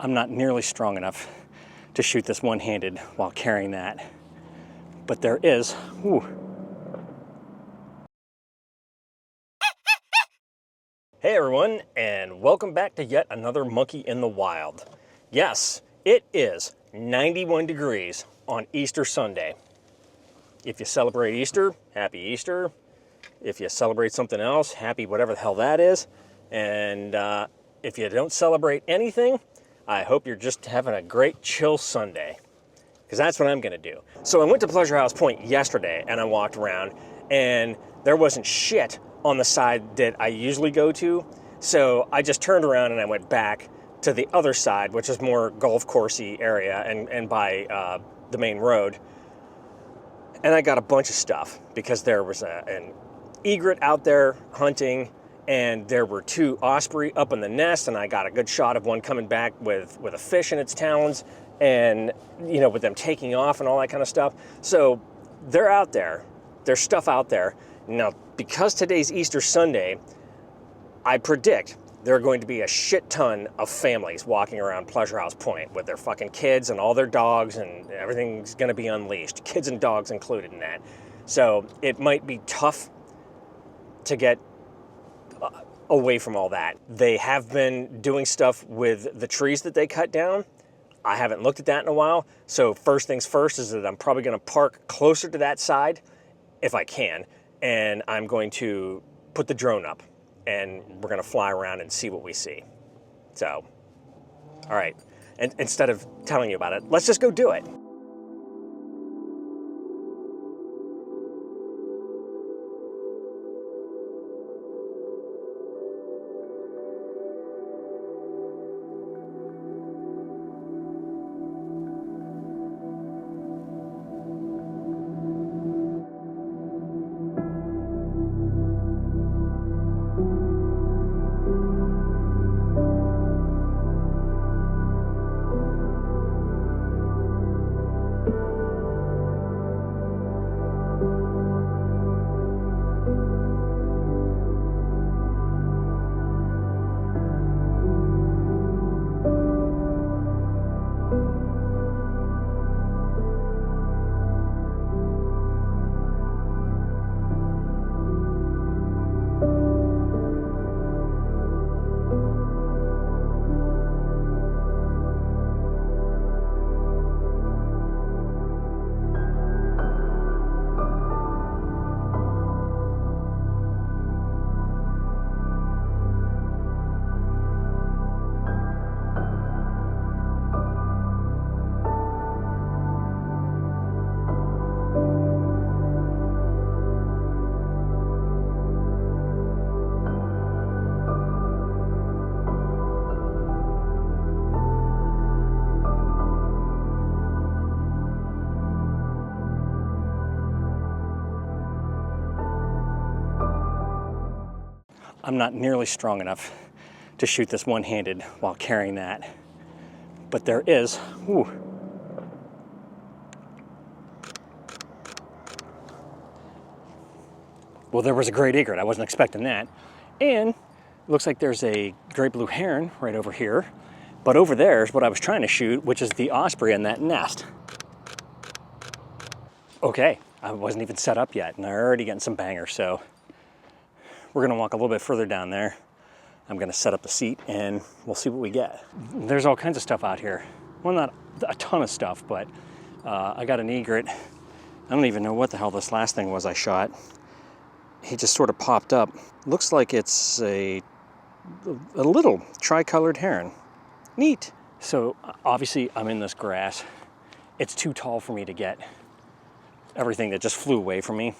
I'm not nearly strong enough to shoot this one-handed while carrying that. But there is, ooh. Hey everyone, and welcome back to yet another monkey in the wild. Yes, it is 91 degrees on Easter Sunday. If you celebrate Easter, happy Easter. If you celebrate something else, happy whatever the hell that is. And if you don't celebrate anything, I hope you're just having a great chill Sunday, because that's what I'm gonna do. So I went to Pleasure House Point yesterday and I walked around and there wasn't shit on the side that I usually go to. So I just turned around and I went back to the other side, which is more golf coursey area and by the main road. And I got a bunch of stuff because there was an egret out there hunting, and there were two osprey up in the nest, and I got a good shot of one coming back with a fish in its talons, and you know, with them taking off and all that kind of stuff. So they're out there. There's stuff out there. Now, because today's Easter Sunday, I predict there are going to be a shit ton of families walking around Pleasure House Point with their fucking kids and all their dogs, and everything's gonna be unleashed, kids and dogs included in that. So it might be tough to get away from all that. They have been doing stuff with the trees that they cut down. I haven't looked at that in a while. So first things first is that I'm probably gonna park closer to that side if I can, and I'm going to put the drone up and we're gonna fly around and see what we see. So, all right, and instead of telling you about it, let's just go do it. I'm not nearly strong enough to shoot this one-handed while carrying that. But there is, ooh. Well, there was a great egret. I wasn't expecting that. And it looks like there's a great blue heron right over here. But over there is what I was trying to shoot, which is the osprey in that nest. Okay, I wasn't even set up yet and they're already getting some bangers, so we're gonna walk a little bit further down there. I'm gonna set up the seat and we'll see what we get. There's all kinds of stuff out here. Well, not a ton of stuff, but I got an egret. I don't even know what the hell this last thing was I shot. He just sort of popped up. Looks like it's a little tri-colored heron. Neat. So obviously I'm in this grass. It's too tall for me to get everything that just flew away from me.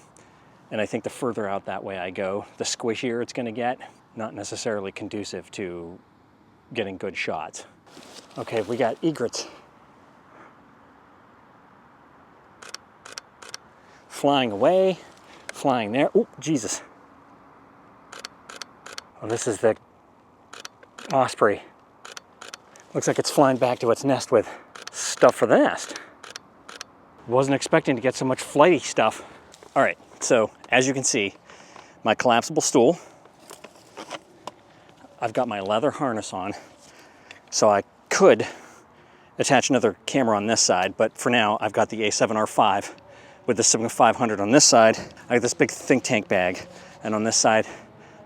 And I think the further out that way I go, the squishier it's gonna get. Not necessarily conducive to getting good shots. Okay, we got egrets flying away, flying there. Oh, Jesus. Oh, this is the osprey. Looks like it's flying back to its nest with stuff for the nest. Wasn't expecting to get so much flighty stuff. All right, so as you can see, my collapsible stool. I've got my leather harness on, so I could attach another camera on this side, but for now I've got the A7R5 with the Sigma 500 on this side. I got this big think tank bag, and on this side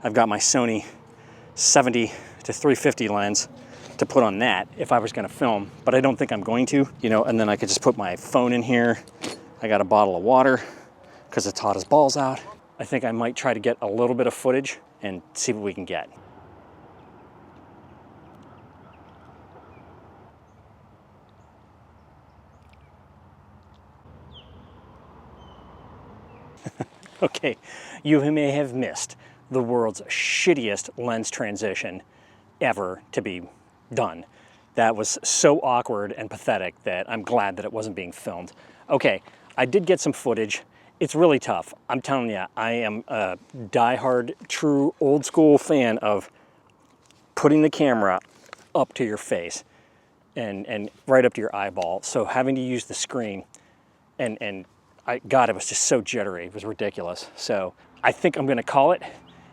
I've got my Sony 70 to 350 lens to put on that if I was gonna film, but I don't think I'm going to, you know, and then I could just put my phone in here. I got a bottle of water because it's hot as balls out. I think I might try to get a little bit of footage and see what we can get. Okay, you may have missed the world's shittiest lens transition ever to be done. That was so awkward and pathetic that I'm glad that it wasn't being filmed. Okay, I did get some footage. It's really tough. I'm telling you, I am a diehard, true, old school fan of putting the camera up to your face and right up to your eyeball. So having to use the screen God, it was just so jittery. It was ridiculous. So I think I'm gonna call it.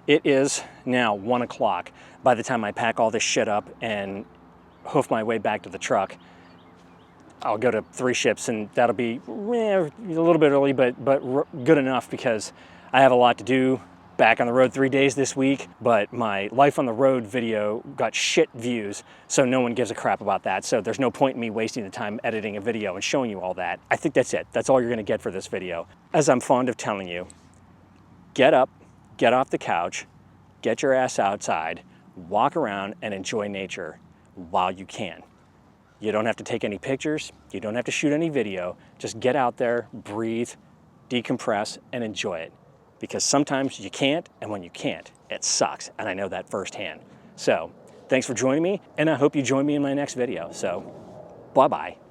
It is now 1 o'clock. By the time I pack all this shit up and hoof my way back to the truck, I'll go to 3 ships, and that'll be a little bit early, but good enough because I have a lot to do. Back on the road 3 days this week, but my Life on the Road video got shit views, so no one gives a crap about that. So there's no point in me wasting the time editing a video and showing you all that. I think that's it. That's all you're gonna get for this video. As I'm fond of telling you, get up, get off the couch, get your ass outside, walk around and enjoy nature while you can. You don't have to take any pictures, you don't have to shoot any video, just get out there, breathe, decompress, and enjoy it. Because sometimes you can't, and when you can't, it sucks, and I know that firsthand. So, thanks for joining me, and I hope you join me in my next video. So, bye-bye.